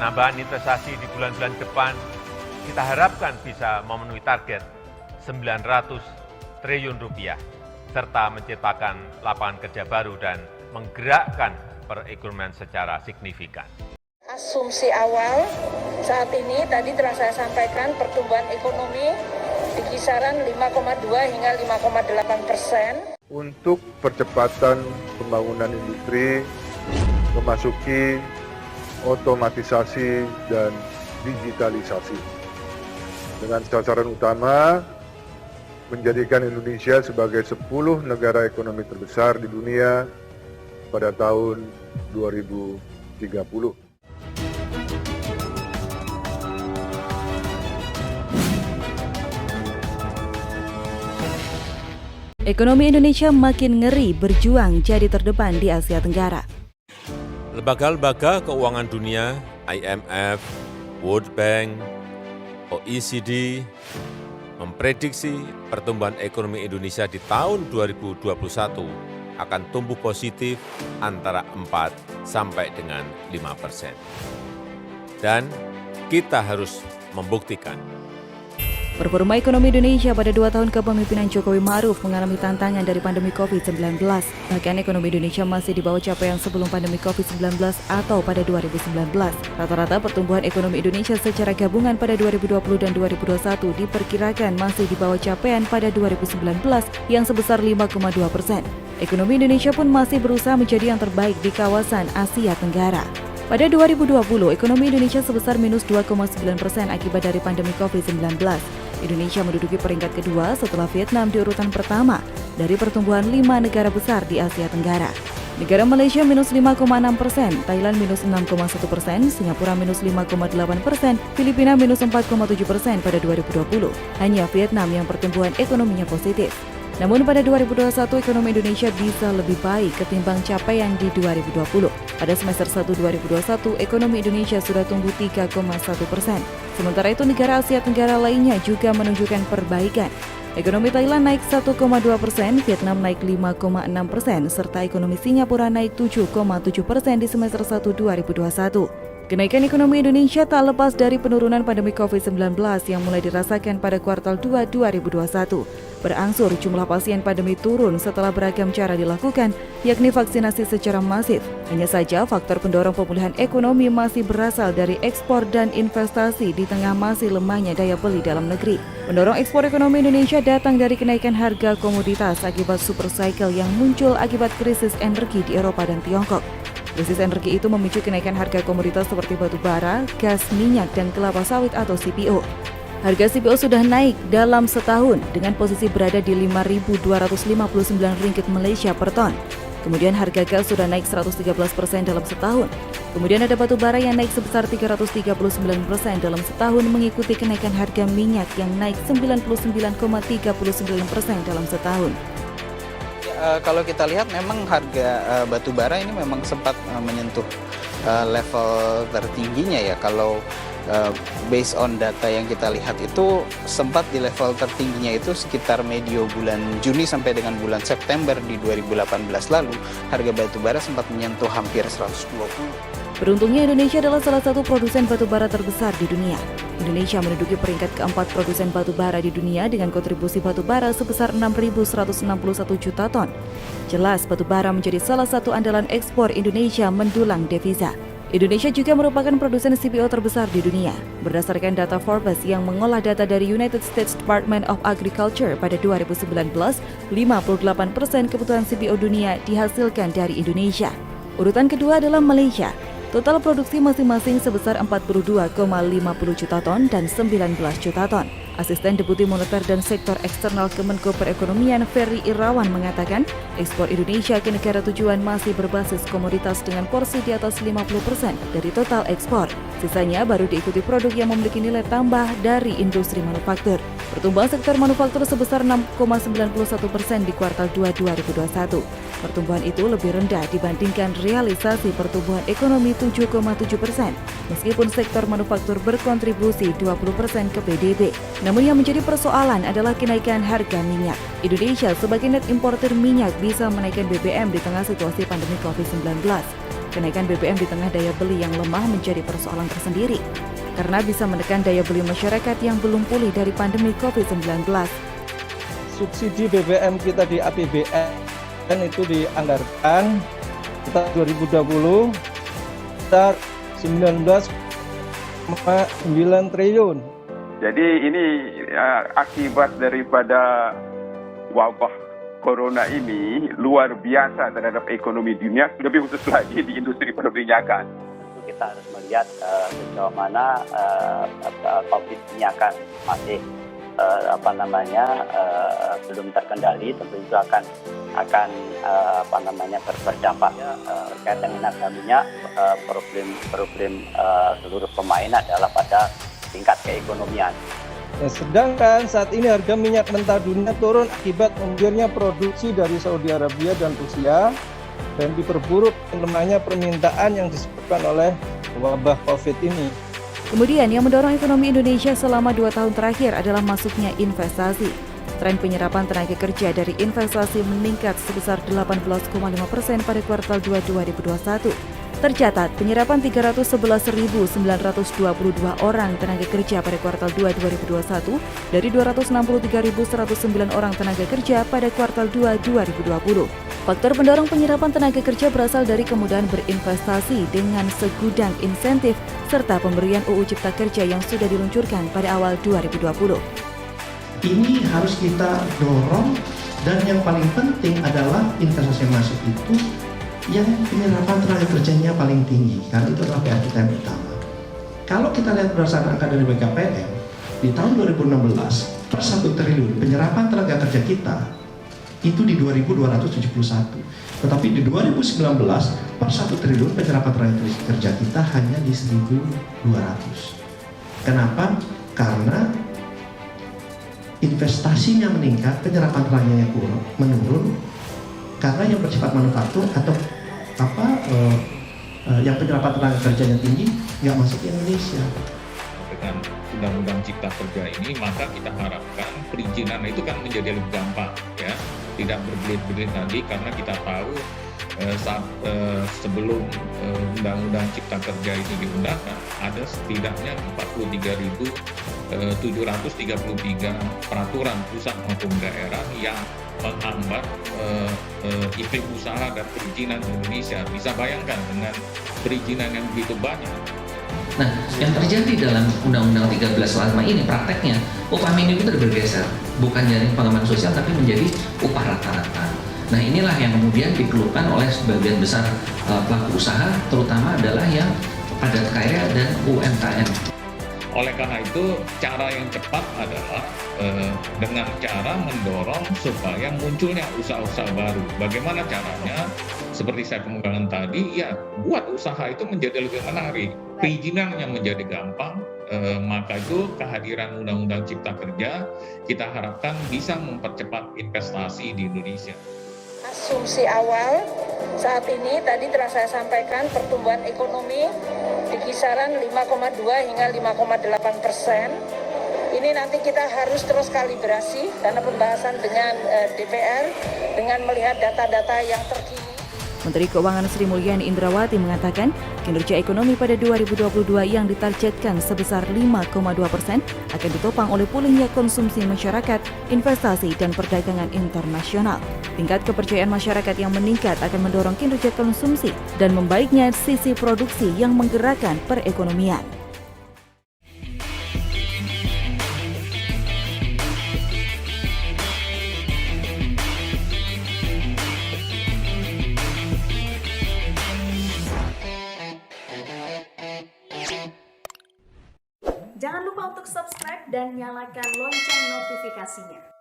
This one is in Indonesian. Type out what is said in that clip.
penambahan investasi di bulan-bulan depan kita harapkan bisa memenuhi target 900 triliun rupiah, serta menciptakan lapangan kerja baru dan menggerakkan perekonomian secara signifikan. Asumsi awal saat ini tadi telah saya sampaikan pertumbuhan ekonomi di kisaran 5,2 hingga 5,8%. Untuk percepatan pembangunan industri, memasuki otomatisasi dan digitalisasi. Dengan sasaran utama, menjadikan Indonesia sebagai 10 negara ekonomi terbesar di dunia pada tahun 2030. Ekonomi Indonesia makin ngeri berjuang jadi terdepan di Asia Tenggara. Lembaga-lembaga keuangan dunia, IMF, World Bank, OECD, memprediksi pertumbuhan ekonomi Indonesia di tahun 2021 akan tumbuh positif antara 4 sampai dengan 5%. Dan kita harus membuktikan. Performa ekonomi Indonesia pada 2 tahun kepemimpinan Jokowi Ma'ruf mengalami tantangan dari pandemi COVID-19. Bahkan ekonomi Indonesia masih di bawah capaian sebelum pandemi COVID-19 atau pada 2019. Rata-rata pertumbuhan ekonomi Indonesia secara gabungan pada 2020 dan 2021 diperkirakan masih di bawah capaian pada 2019 yang sebesar 5,2%. Ekonomi Indonesia pun masih berusaha menjadi yang terbaik di kawasan Asia Tenggara. Pada 2020, ekonomi Indonesia sebesar minus 2,9% akibat dari pandemi COVID-19. Indonesia menduduki peringkat kedua setelah Vietnam di urutan pertama dari pertumbuhan 5 negara besar di Asia Tenggara. Negara Malaysia minus 5,6%, Thailand minus 6,1%, Singapura minus 5,8%, Filipina minus 4,7% pada 2020. Hanya Vietnam yang pertumbuhan ekonominya positif. Namun pada 2021 ekonomi Indonesia bisa lebih baik ketimbang capaian di 2020. Pada semester 1 2021, ekonomi Indonesia sudah tumbuh 3,1%. Sementara itu negara Asia Tenggara lainnya juga menunjukkan perbaikan. Ekonomi Thailand naik 1,2%, Vietnam naik 5,6%, serta ekonomi Singapura naik 7,7% di semester 1 2021. Kenaikan ekonomi Indonesia tak lepas dari penurunan pandemi COVID-19 yang mulai dirasakan pada kuartal 2 2021. Berangsur jumlah pasien pandemi turun setelah beragam cara dilakukan, yakni vaksinasi secara masif. Hanya saja faktor pendorong pemulihan ekonomi masih berasal dari ekspor dan investasi di tengah masih lemahnya daya beli dalam negeri. Pendorong ekspor ekonomi Indonesia datang dari kenaikan harga komoditas akibat super cycle yang muncul akibat krisis energi di Eropa dan Tiongkok. Krisis energi itu memicu kenaikan harga komoditas seperti batu bara, gas, minyak, dan kelapa sawit atau CPO. Harga CPO sudah naik dalam setahun dengan posisi berada di Rp5.259 Malaysia per ton. Kemudian harga gas sudah naik 113% dalam setahun. Kemudian ada batu bara yang naik sebesar 339% dalam setahun mengikuti kenaikan harga minyak yang naik 99,39% dalam setahun. Kalau kita lihat memang harga batu bara ini memang sempat menyentuh level tertingginya ya. Kalau based on data yang kita lihat itu sempat di level tertingginya itu sekitar medio bulan Juni sampai dengan bulan September di 2018 lalu, harga batu bara sempat menyentuh hampir 120. Beruntungnya Indonesia adalah salah satu produsen batu bara terbesar di dunia. Indonesia menduduki peringkat keempat produsen batu bara di dunia dengan kontribusi batu bara sebesar 6.161 juta ton. Jelas batu bara menjadi salah satu andalan ekspor Indonesia mendulang devisa. Indonesia juga merupakan produsen CPO terbesar di dunia. Berdasarkan data Forbes yang mengolah data dari United States Department of Agriculture pada 2019, 58% kebutuhan CPO dunia dihasilkan dari Indonesia. Urutan kedua adalah Malaysia. Total produksi masing-masing sebesar 42,50 juta ton dan 19 juta ton. Asisten Deputi Moneter dan Sektor Eksternal Kemenko Perekonomian Ferry Irawan mengatakan, ekspor Indonesia ke negara tujuan masih berbasis komoditas dengan porsi di atas 50% dari total ekspor. Sisanya baru diikuti produk yang memiliki nilai tambah dari industri manufaktur. Pertumbuhan sektor manufaktur sebesar 6,91% di kuartal 2 2021. Pertumbuhan itu lebih rendah dibandingkan realisasi pertumbuhan ekonomi 7,7%, meskipun sektor manufaktur berkontribusi 20% ke PDB. Namun yang menjadi persoalan adalah kenaikan harga minyak. Indonesia sebagai net importer minyak bisa menaikkan BBM di tengah situasi pandemi COVID-19. Kenaikan BBM di tengah daya beli yang lemah menjadi persoalan tersendiri, karena bisa menekan daya beli masyarakat yang belum pulih dari pandemi COVID-19. Subsidi BBM kita di APBN itu dianggarkan kita 2020 sekitar 19,9 triliun. Jadi ini akibat daripada wabah Corona ini luar biasa terhadap ekonomi dunia, lebih khusus lagi di industri perminyakan. Tentu kita harus melihat sejauh mana COVID ini akan masih belum terkendali. Tentu itu akan berdampak kaitan dengan harga minyak. Problem seluruh pemain adalah pada tingkat keekonomian. Nah, sedangkan saat ini harga minyak mentah dunia turun akibat mundurnya produksi dari Saudi Arabia dan Rusia dan diperburuk lemahnya permintaan yang disebabkan oleh wabah COVID ini. Kemudian yang mendorong ekonomi Indonesia selama 2 tahun terakhir adalah masuknya investasi. Tren penyerapan tenaga kerja dari investasi meningkat sebesar 18,5% pada kuartal 2 2021. Tercatat penyerapan 311.922 orang tenaga kerja pada kuartal 2 2021 dari 263.109 orang tenaga kerja pada kuartal 2 2020. Faktor pendorong penyerapan tenaga kerja berasal dari kemudahan berinvestasi dengan segudang insentif serta pemberian UU Cipta Kerja yang sudah diluncurkan pada awal 2020. Ini harus kita dorong, dan yang paling penting adalah investasi yang masuk itu yang penyerapan tenaga kerjanya paling tinggi, karena itu adalah PR kita yang utama. Kalau kita lihat berdasarkan angka dari BKPM, di tahun 2016 per 1 triliun penyerapan tenaga kerja kita itu di 2.271, tetapi di 2019 per 1 triliun penyerapan tenaga kerja kita hanya di 1.200. Kenapa? Karena investasinya meningkat, penyerapan tenaganya menurun, karena yang bersifat manufaktur atau yang penyerapan tenaga kerjanya tinggi nggak masuk ke Indonesia. Dengan Undang-Undang Cipta Kerja ini, maka kita harapkan perizinan itu kan menjadi lebih gampang, ya, tidak berbelit-belit lagi, karena kita tahu sebelum Undang-Undang Cipta Kerja itu diundangkan, ada setidaknya 43.733 peraturan pusat maupun daerah yang menghambat iklim usaha dan perizinan Indonesia. Bisa bayangkan dengan perizinan yang begitu banyak. Nah, yang terjadi dalam Undang-Undang 1345 ini prakteknya upah minimum itu bergeser, bukan jadi pengembangan sosial tapi menjadi upah rata-rata. Nah, inilah yang kemudian dikeluhkan oleh sebagian besar pelaku usaha, terutama adalah yang padat karya dan UMKM. Oleh karena itu, cara yang tepat adalah dengan cara mendorong supaya munculnya usaha-usaha baru. Bagaimana caranya? Seperti saya kemukakan tadi, ya buat usaha itu menjadi lebih menarik, perizinannya menjadi gampang, maka itu kehadiran Undang-Undang Cipta Kerja kita harapkan bisa mempercepat investasi di Indonesia. Asumsi awal saat ini tadi telah saya sampaikan pertumbuhan ekonomi di kisaran 5,2 hingga 5,8%. Ini nanti kita harus terus kalibrasi karena pembahasan dengan DPR dengan melihat data-data yang terkini. Menteri Keuangan Sri Mulyani Indrawati mengatakan kinerja ekonomi pada 2022 yang ditargetkan sebesar 5,2% akan ditopang oleh pulihnya konsumsi masyarakat, investasi, dan perdagangan internasional. Tingkat kepercayaan masyarakat yang meningkat akan mendorong kinerja konsumsi dan membaiknya sisi produksi yang menggerakkan perekonomian. Jangan lupa untuk subscribe dan nyalakan lonceng notifikasinya.